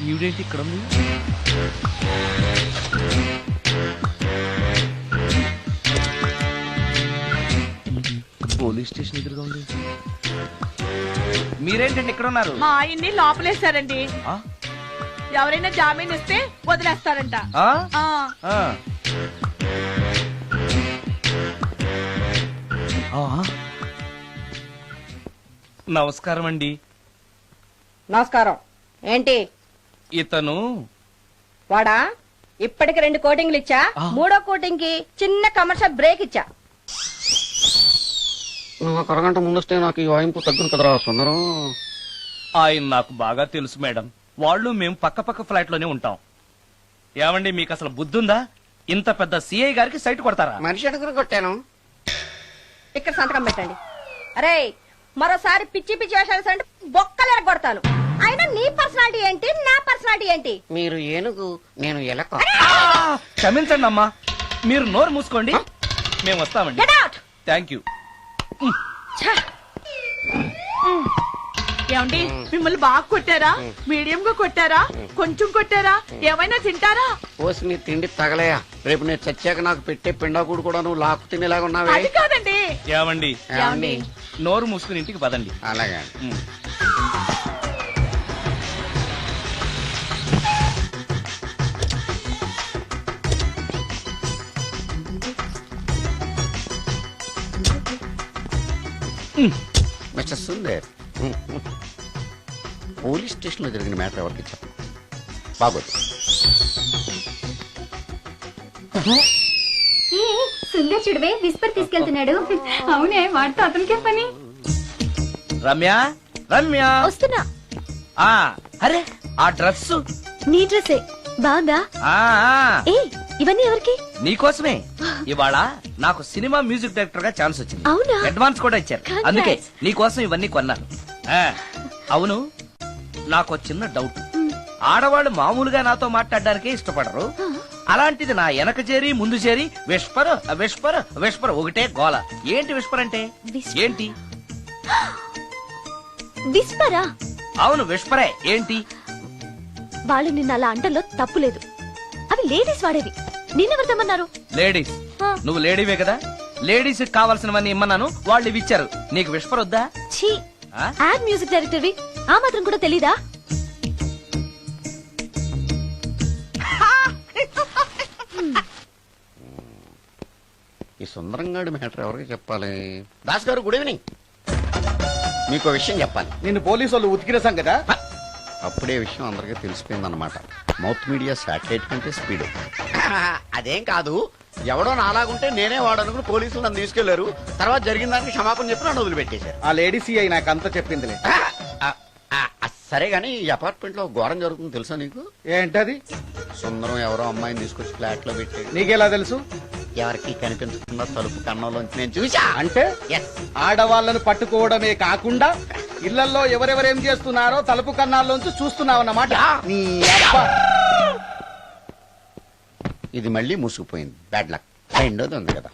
ఈవిడేంటి ఇక్కడ ఉంది? Police station ఎదురుగా ఉంది. మీరేంటండి ఇక్కడ ఉన్నారు? మా ఆయన్ని లోపలేస్తారండి. ఎవరైనా జామీన్ ఇస్తే వదిలేస్తారంట. నమస్కారం అండి. నమస్కారం. ఏంటి ఇతను? వాడా ఇప్పటికి 2 కోటింగ్లు ఇచ్చా, 3వ కోటింగ్ కి చిన్న కమర్షియల్ బ్రేక్ ఇచ్చా. నువ్వు ఒక అరగంట ముందొస్తే నాకు ఈ వాయింపు తగ్గును కదరా సుందరం. ఆయన నాకు బాగా తెలుసు మేడం. వాళ్ళు మేము పక్క పక్క ఫ్లాట్ లోనే ఉంటాం. ఏమండి మీకు అసలు బుద్ధుందా? ఇంత పెద్ద సిఐ గారికి సైట్ కొడతారా? మనిషి అడుగురు కొట్టాను. ఇక్కడ సంతకం పెట్టండి. అరే మరోసారి పిచ్చి పిచ్చి వేషాలు అంటే బొక్కలు ఎరగొడతాను. అయినా నీ పర్సనాలిటీ ఏంటి, నా పర్సనాలిటీ ఏంటి? మీరు ఏనుగు, నేను ఎలక. క్షమించండి అమ్మా, మీరు నోరు మూసుకోండి. మేము వస్తామండి. Thank you. ఏమండి మిమ్మల్ని బాగా కొట్టారా, మీడియం గా కొట్టారా, కొంచెం కొట్టారా, ఏమైనా తింటారా? పోసి నీ తిండి తగలయా. రేపు నేను చచ్చాక నాకు పెట్టే పిండాకుడు కూడా నువ్వు లాక్కు తినేలాగా ఉన్నావే. అది కాదండి. ఏమండి నోరు మూసుకుని ఇంటికి పదండి. అలాగే. మిస్టర్ సుందర్, పోలీస్ స్టేషన్ లో జరిగిన మ్యాటర్ ఎవరికి చెప్పండి. బాగోదు. సుందర్ చూడవే విస్పర్ తీసుకెళ్తున్నాడు. అవునే, వాడితో అతనికే పని. రమ్య రమ్య వస్తున్నా. అరే ఆ డ్రెస్ నీ డ్రెస్సే బాగా. ఏ ఇవన్నీ ఎవరికి? నీకోసమే. ఇవాళ నాకు సినిమా మ్యూజిక్ డైరెక్టర్ గా ఛాన్స్ వచ్చింది. అవునా? అడ్వాన్స్ కూడా ఇచ్చారు. అందుకే నీకోసం ఇవన్నీ కొన్నాను. అవును, నాకు చిన్న డౌట్. ఆడవాళ్ళు మామూలుగా నాతో మాట్లాడడానికే ఇష్టపడరు. అలాంటిది నా వెనక చేరి ముందు చేరి విస్పర్ విస్పర్ విస్పర్ ఒకటే గోల. ఏంటి విస్పర్ అంటే? ఏంటి విస్పరా? అవును విస్పరే. ఏంటి? వాళ్ళు నిన్న అలా అంటలో తప్పులేదు. అవి లేడీస్ వాడేవి. నిన్నెవరు? లేడీస్. నువ్వు లేడీవే కదా. లేడీస్ కావాల్సినవన్నీ ఇమ్మన్నాను, వాళ్ళు ఇవి ఇచ్చారు. నీకు విస్పర్ వద్దా? ఛీ, యాడ్ మ్యూజిక్ డైరెక్టర్వి, ఆ మాత్రం కూడా తెలీదా? ఈ సుందరంగాడి మ్యాటర్ ఎవరికి చెప్పాలి? దాస్ గారు గుడ్ ఈవినింగ్. మీకు విషయం చెప్పాలి. నిన్ను పోలీసు వాళ్ళు ఉతికిరేసాం కదా. అప్పుడే విషయం అందరికీ తెలిసిపోయిందన్నమాట. మౌత్ మీడియా శాటిలైట్ కంటే స్పీడ్. అదేం కాదు, ఎవడో నాలాగుంటే నేనే వాడనుకుని పోలీసులు నన్ను తీసుకెళ్లారు. తర్వాత జరిగిన దానికి క్షమాపణ చెప్పి నన్ను వదిలిపెట్టేశారు. ఆ లేడీ సిఐ నాకు అంతా చెప్పిందిలే. సరే గానీ ఈ అపార్ట్మెంట్ లో ఘోరం జరుగుతుంది తెలుసా నీకు? ఏంటది? సుందరం ఎవరో అమ్మాయిని తీసుకొచ్చి ఫ్లాట్ లో పెట్టి. నీకెలా తెలుసు? ఎవరికి కనిపించకుండా తలుపు కన్నంలోంచి నేను చూసా. అంటే ఆడవాళ్లను పట్టుకోవడమే కాకుండా ఇళ్లలో ఎవరెవరేం చేస్తున్నారో తలుపు కన్నాల్లోంచి చూస్తున్నావన్నమాట. ఇది మళ్ళీ మూసుకుపోయింది. Bad luck. రెండోది ఉంది కదా.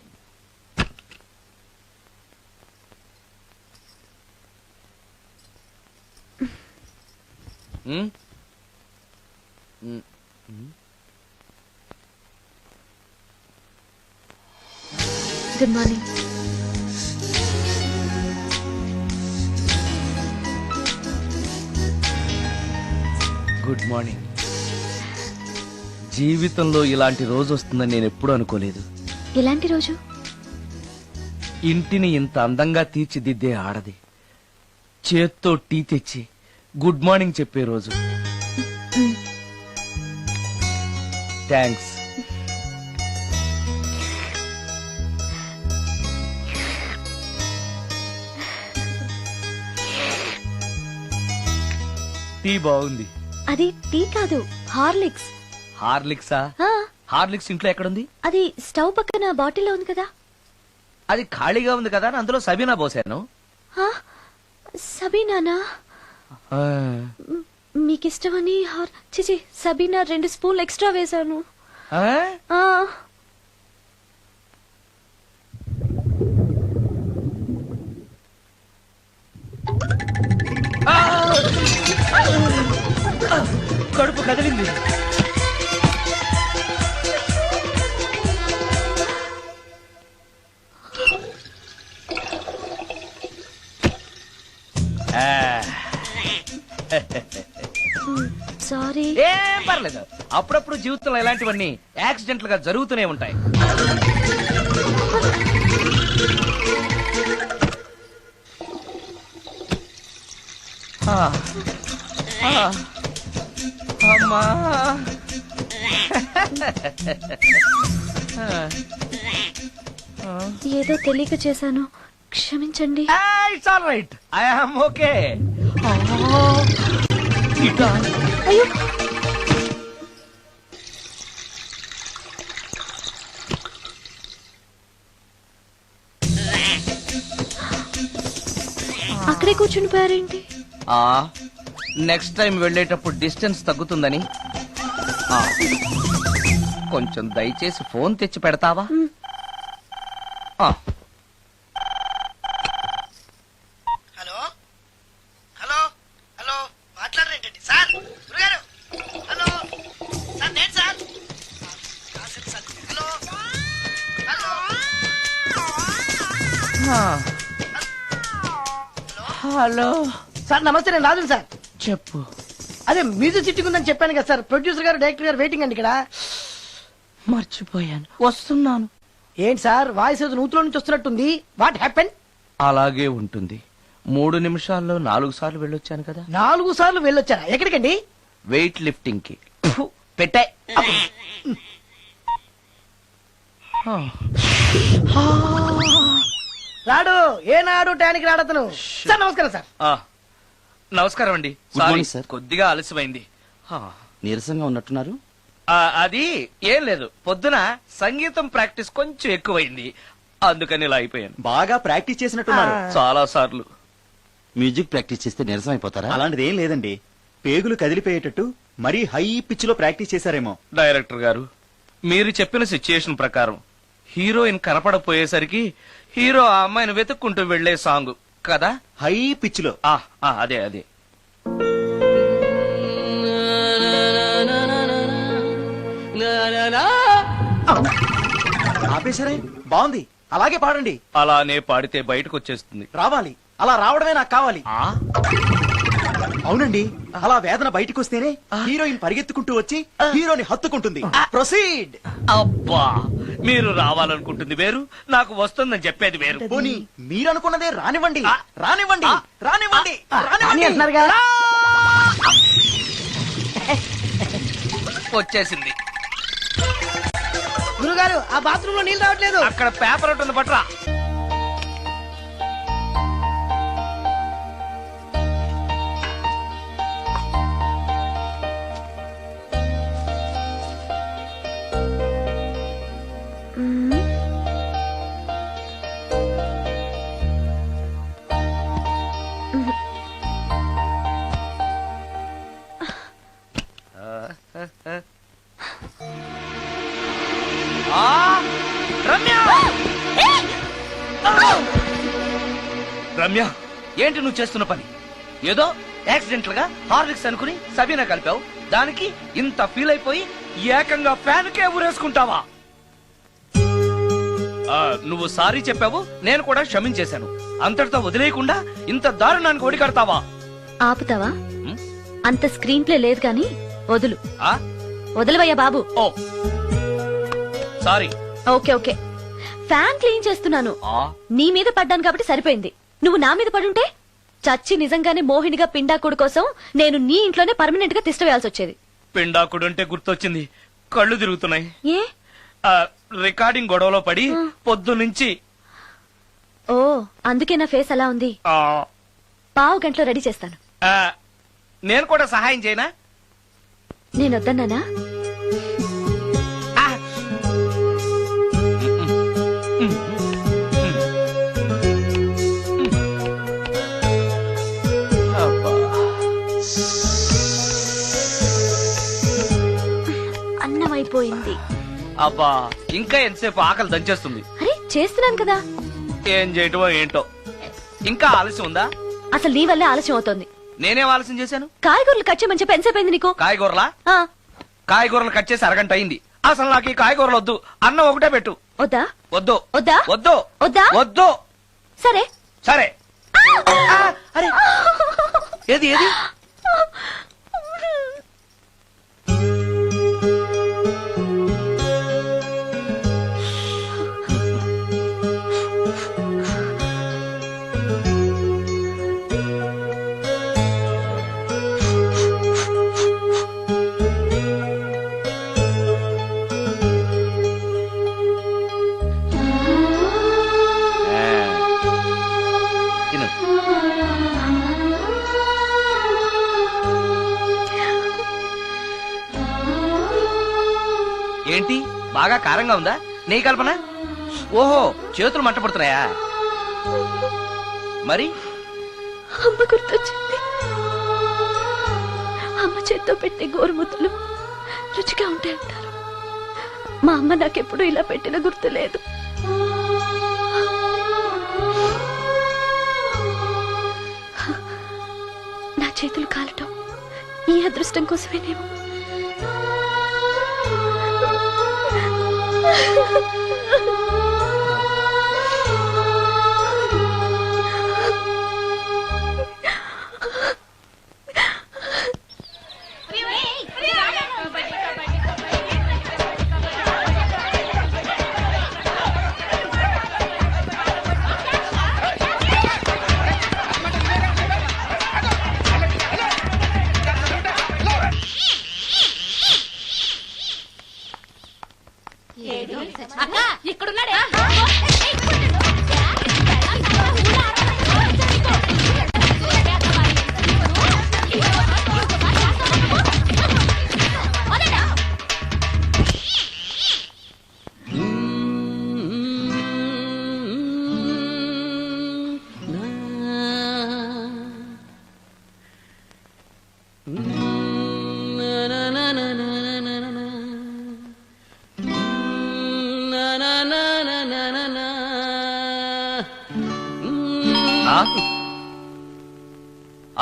Good morning. Good morning. జీవితంలో ఇలాంటి రోజు వస్తుందని నేను ఎప్పుడూ అనుకోలేదు. ఎలాంటి రోజు? ఇంటిని ఇంత అందంగా తీర్చిదిద్దే ఆడది చేత్తో టీ తెచ్చి గుడ్ మార్నింగ్ చెప్పే రోజు. థ్యాంక్స్. టీ బాగుంది. అది టీ కాదు, హార్లిక్స్. హార్లిక్సా? హార్లిక్స్ ఇంట్లో ఎక్కడుంది? అది స్టవ్ పక్కన బాటిల్లో ఉంది కదా. అది ఖాళీగా ఉంది కదా, అందులో సబీనా పోసాను. సబీనానా? మీకిష్టమని చిచి సబీనా 2 స్పూన్లు ఎక్స్ట్రా వేశాను. కదిలింది. సారీ. ఏం పర్లేదు, అప్పుడప్పుడు జీవితంలో ఇలాంటివన్నీ యాక్సిడెంట్లు గా జరుగుతూనే ఉంటాయి. ఆ, ఆ, అమ్మా. ఏదో తెలియక చేశాను, క్షమించండి. It's all right, I am okay. ఇట్లా అయ్యో, అక్కడే కూర్చుని పోయారేంటి? నెక్స్ట్ టైం వెళ్ళేటప్పుడు డిస్టెన్స్ తగ్గుతుందని. ఆ, కొంచెం దయచేసి ఫోన్ తెచ్చి పెడతావా? ఆ. హలో హలో హలో మాట్లాడరేంటండి సార్? గురుగారు హలో సార్, నేను sir. Hello hello hello, sir నమస్తే, నేను రాజు సార్. చెప్పు. అదే మ్యూజిక్ సిట్టింగ్ ఉందని చెప్పాను కదా సార్. ప్రొడ్యూసర్ గారు, డైరెక్టర్ గారు వెయిటింగ్ అండి ఇక్కడ. మర్చిపోయాను, వస్తున్నాను. ఏంటి సార్ వాయిస్ ఏదో నూతులో నుంచి వస్తున్నట్టుంది? What happen? అలాగే ఉంటుంది. 3 నిమిషాల్లో 4 సార్లు వెళ్ళొచ్చాను కదా. 4 సార్లు వెళ్ళొచ్చారా? ఎక్కడికండి? వెయిట్ లిఫ్టింగ్ కి. పెట్టే. రాడు ఏనాడు టానికి రాడతను. సార్ నమస్కారం సార్. నమస్కారం అండి. Good sorry, morning, sir. కొద్దిగా ఆలస్యమైంది. నీరసంగా ఉన్నట్టున్నారు. అది ఏం లేదు, పొద్దున సంగీతం ప్రాక్టీస్ కొంచెం ఎక్కువైంది, అందుకని ఇలా అయిపోయాను. బాగా ప్రాక్టీస్ చేసినట్టున్నారు. చాలా సార్లు. మ్యూజిక్ ప్రాక్టీస్ చేస్తే నీరసం అయిపోతారా? అలాంటిది ఏం లేదండి. పేగులు కదిలిపోయేటట్టు మరీ హై పిచ్ లో ప్రాక్టీస్ చేశారేమో. డైరెక్టర్ గారు, మీరు చెప్పిన సిచ్యుయేషన్ ప్రకారం హీరోయిన్ కనపడపోయేసరికి హీరో ఆ అమ్మాయిని వెతుక్కుంటూ వెళ్లే సాంగ్ కదా. హై పిచ్ లో. అదే అదే. ఆపేశారే? బాగుంది, అలాగే పాడండి. అలానే పాడితే బయటకు వచ్చేస్తుంది. రావాలి, అలా రావడమే నాకు కావాలి. అవునండి, అలా వేదన బయటకు వస్తేనే హీరోయిన్ పరిగెత్తుకుంటూ వచ్చి హీరోని హత్తుకుంటుంది. ప్రొసీడ్. అబ్బా, మీరు రావాలనుకుంటుంది వేరు, నాకు వస్తుందని చెప్పేది వేరు. పోనీ మీరనుకున్నదే రానివ్వండి. రానివ్వండి రానివ్వండి రాని రానివ్వండి. అంటున్నారుగా. వచ్చేసింది. గురుగారు ఆ బాత్రూమ్ లో నీళ్ళు రావట్లేదు. అక్కడ పేపర్ ఉంటుంది, పట్రా. రమ్య, రమ్య, ఏంటి నువ్వు చేస్తున్న పని? ఏదో యాక్సిడెంటల్ గా హార్లిక్స్ అనుకుని సబీనా కలిపావు, దానికి ఇంత ఫీల్ అయిపోయి ఏకంగా ఫ్యాన్ కే ఊరేసుకుంటావా? నువ్వు సారీ చెప్పావు, నేను కూడా క్షమించేశాను. అంతటితో వదిలేయకుండా ఇంత దారుణానికి ఒడికడతావా? ఆపుతావా? అంత స్క్రీన్ ప్లే లేదు కానీ వదులు. ఆ? వదలవయ్యా బాబు. ఓ sorry. Okay okay, fan clean చేస్తున్నాను. నీ మీద పడ్డాను కాబట్టి సరిపోయింది. నువ్వు నా మీద పడుంటే చచ్చి నిజంగానే మోహినిగా పిండాకుడు కోసం నేను నీ ఇంట్లోనే పర్మనెంట్ గా తిష్ట వేయాల్సి వచ్చేది. పిండాకుడు అంటే గుర్తొచ్చింది, కళ్ళు తిరుగుతున్నాయి. ఏ? రికార్డింగ్ గొడవలో పడి పొద్దు నుంచి. ఓ, అందుకే నా ఫేస్ అలా ఉంది. పావు గంటలో రెడీ చేస్తాను. నేను కూడా సహాయం చేయనా? నేను వద్దన్నానా? అన్నం అయిపోయింది. అబ్బా, ఇంకా ఎంతసేపు? ఆకలి దంచేస్తుంది. అరే చేస్తున్నాను కదా. ఏం చేయటమో ఏంటో, ఇంకా ఆలస్యం ఉందా? అసలు నీ వల్లే ఆలస్యం అవుతోంది. నేనేం ఆలస్యం చేశాను? కాయగూరలు కట్ చేయమని చెప్పి ఎంతసేపు అయింది నీకు? కాయగూరలా? ఆ, కాయగూరలు కట్ చేసి అరగంట అయింది. అసలు నాకు ఈ కాయగూరలు వద్దు. అన్నం ఒకటే పెట్టు. వద్దా? వద్దు వద్దా? వద్దు వద్దా? వద్దు. సరే. సరే. అరే ఏది ఏది? తిను. ఏంటి బాగా కారంగా ఉందా? నెయ్యి కల్పన? ఓహో, చేతులు మంట పడుతున్నాయా? మరి అమ్మ గుర్తొచ్చింది. అమ్మ చేత్తో పెట్టే గోరుముద్దలు రుచిగా ఉంటాయంటారు. మా అమ్మ నాకెప్పుడు ఇలా పెట్టిన గుర్తు లేదు. నా చేతులు కాలటం ఈ అదృష్టం కోసమేనేమో. ఇక్కడున్నాడే.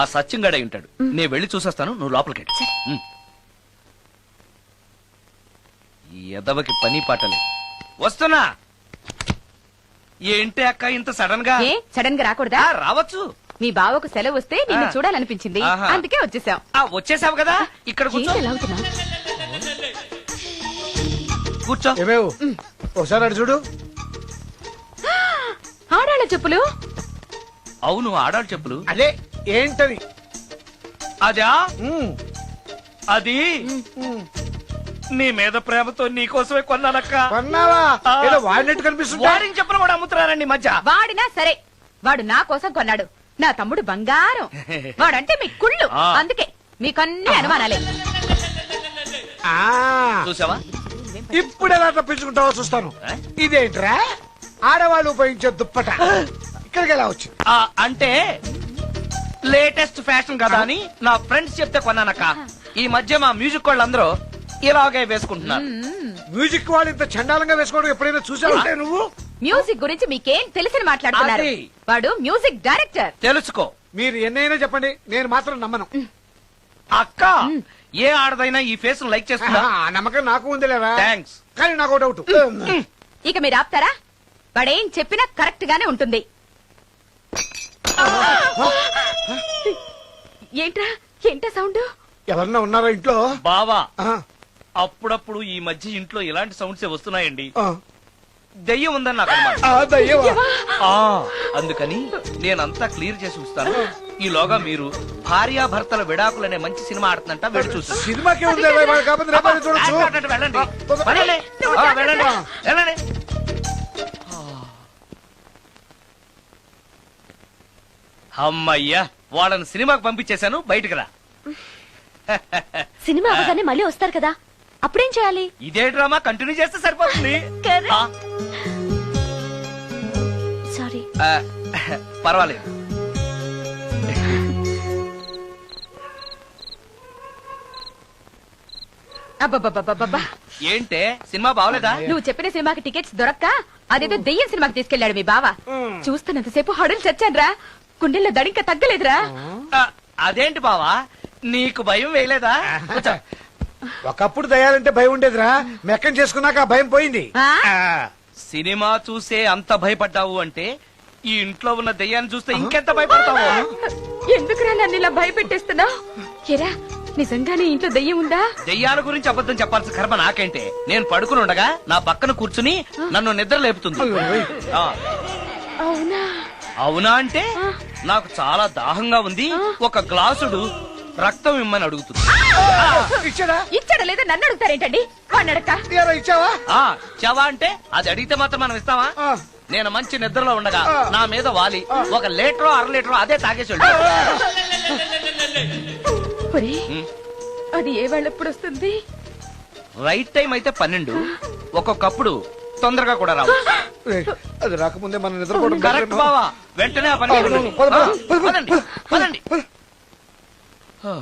ఆ సత్యంగాడై ఉంటాడు. నేను వెళ్ళి చూసేస్తాను, నువ్వు లోపలికి వెళ్ళు. ఈ ఎదవకి పని పాటలే. వస్తున్నా. ఏంటి అక్క ఇంత సడన్ గా? సడన్ గా రాకూడదా? రావచ్చు. మీ బావకు సెలవు వస్తే నిన్ను ఆ. చూడాలనిపించింది, ఆహా. అందుకే వచ్చేసాం. వచ్చేసావు కదా, ఇక్కడ కూర్చో. ఏంటి ఎలా అవుతున్నా? కూర్చో. ఏమేవు ఒకసారి అటు చూడు. ఆడాళ్ళ చెప్పులు. అవును, ఆడాలి చెప్పులు. అదే ఏంటది? అదా అది నీ మీద ప్రేమతో నీకోసమే కొన్నానక్క. కొన్నావా? ఆ. ఏదో వాడినట్టు కనిపిస్తుంది. వాడిని చెప్పులు కూడా అమ్ముతున్నారండి ఈ మధ్య. వాడినా సరే, వాడు నా కోసం కొన్నాడు. నా తమ్ముడు బంగారం. వాడంటే మీ కుళ్ళు, ఆ. అందుకే మీకన్నీ అనుమానాలే. చూసావా? ఇప్పుడు ఎలా తప్పించుకుంటావో చూస్తాను. ఏ? ఇదేంట్రా ఆడవాళ్ళు ఉపయోగించే దుప్పట ఇక్కడికి ఎలా వచ్చింది? అంటే లేటెస్ట్ ఫ్యాషన్ కదా అని నా ఫ్రెండ్స్ చెప్తే కొన్నానక్క. ఈ మధ్య మా మ్యూజిక్ వాళ్ళందరూ ఇలాగే వేసుకుంటున్నారు. మ్యూజిక్ వాళ్ళు ఇంత చండాలంగా వేసుకోవడం ఎప్పుడైనా చూసావు నువ్వు? మ్యూజిక్ గురించి మీకేం తెలిసిన మాట్లాడుతున్నారు? అది. వాడు మ్యూజిక్ డైరెక్టర్. తెలుసుకో. మీరు ఎన్నైనా చెప్పండి, నేను మాత్రం నమ్మను. అక్క ఏ ఆడదైనా ఈ ఫేస్ లైక్ చేస్తుందా? ఆ నమ్మకం నాకు ఉంది లేరా? థ్యాంక్స్. కానీ నాకు డౌట్. ఇక మీరు ఆపుతారా? వాడేం చెప్పినా కరెక్ట్ గానే ఉంటుంది. ఏంట్రా ఏంటా సౌండ్? ఎవరన్నా ఉన్నారా ఇంట్లో? బావా, ఆ, అప్పుడప్పుడు ఈ మధ్య ఇంట్లో ఇలాంటి సౌండ్స్ వస్తున్నాయండి. ఆ. దెయ్యం ఉందని నాకు అనుమానం. ఆ, దయ్యమా? అందుకని నేనంతా క్లియర్ చేసి ఉంచుతాను. ఈలోగా మీరు భార్యాభర్తల విడాకులనే మంచి సినిమా ఆడుతుందంట, వెళ్ళి చూస్తాను. సినిమాకి ఉంది కాకపోతే రేపటి చూడొచ్చు. వెళ్ళండి. వెళ్ళండి. నువ్వు ఆ, జాగ్రత్త. వెళ్ళండి. వెళ్ళండి. అమ్మయ్యా, వాళ్ళని సినిమాకి పంపించేశాను. బయటికి రా. సినిమా అవగానే మళ్ళీ వస్తారు కదా, అప్పుడేం చేయాలి? ఇదే డ్రామా కంటిన్యూ చేస్తే సరిపోతుంది. ఆ, సారీ. ఆ, పర్వాలేదు. అబ్బబ్బబ్బబ్బబ్బా. ఏంటే సినిమా బాగలేదా? నువ్వు చెప్పిన సినిమాకి టికెట్స్ దొరక్క అదేదో దెయ్యం సినిమాకి తీసుకెళ్లాడు మీ బావ. చూస్తున్నంతసేపు హడలు చచ్చానురా, గుండెల్లో దడింక తగ్గలేదురా. ఆ, అదేంటి బావా నీకు భయం వేయలేదా కూర్చో. ఒకప్పుడు దయాలంటే భయం ఉండేదిరా మెక్కం చేసుకున్నాక ఆ భయం పోయింది ఆ? ఆ, సినిమా చూసే అంత భయపడ్డావు అంటే ఈ ఇంట్లో ఉన్న దెయ్యాన్ని చూస్తే ఇంకెంత భయపడతావు ఎందుకురా నన్ను ఇలా భయపెట్టేస్తున్నావు ఎరా నిజంగానే ఇంట్లో దెయ్యం ఉందా దెయ్యాల గురించి అబద్ధం చెప్పాల్సిన కర్మ నాకేంటే నేను పడుకుని ఉండగా నా పక్కన కూర్చుని నన్ను నిద్ర లేపుతుంది ఆ, అవునా అవునా అంటే నాకు చాలా దాహంగా ఉంది ఒక గ్లాసుడు రక్తం ఇమ్మని అడుగుతుంది ఇచ్చాడా ఇచ్చాడా లేదా నన్ను అడుగుతారేంటండి వాడిని అడక్క తీరా ఇచ్చావా ఆ చెవా అంటే అది అడిగితే మాత్రం మనం ఇస్తావా ఆ. నేను మంచి నిద్రలో ఉండగా నా మీద వాలి ఒక లీటరో 1/2 లీటరో అదే తాగేసి ఒరే, అది ఏ వాళ్ళెప్పుడు వస్తుంది రైట్ టైం అయితే 12 ఒక్కొక్కప్పుడు తొందరగా కూడా రావు రేయ్, అది రాకముందే మనం నిద్రపోవడం కరెక్ట్ better ఏమో. బావా వెంటనే ఆ పని చేయండి. పద, పద, ఆ, పద, పద, పదండి, పదండి. ఆ.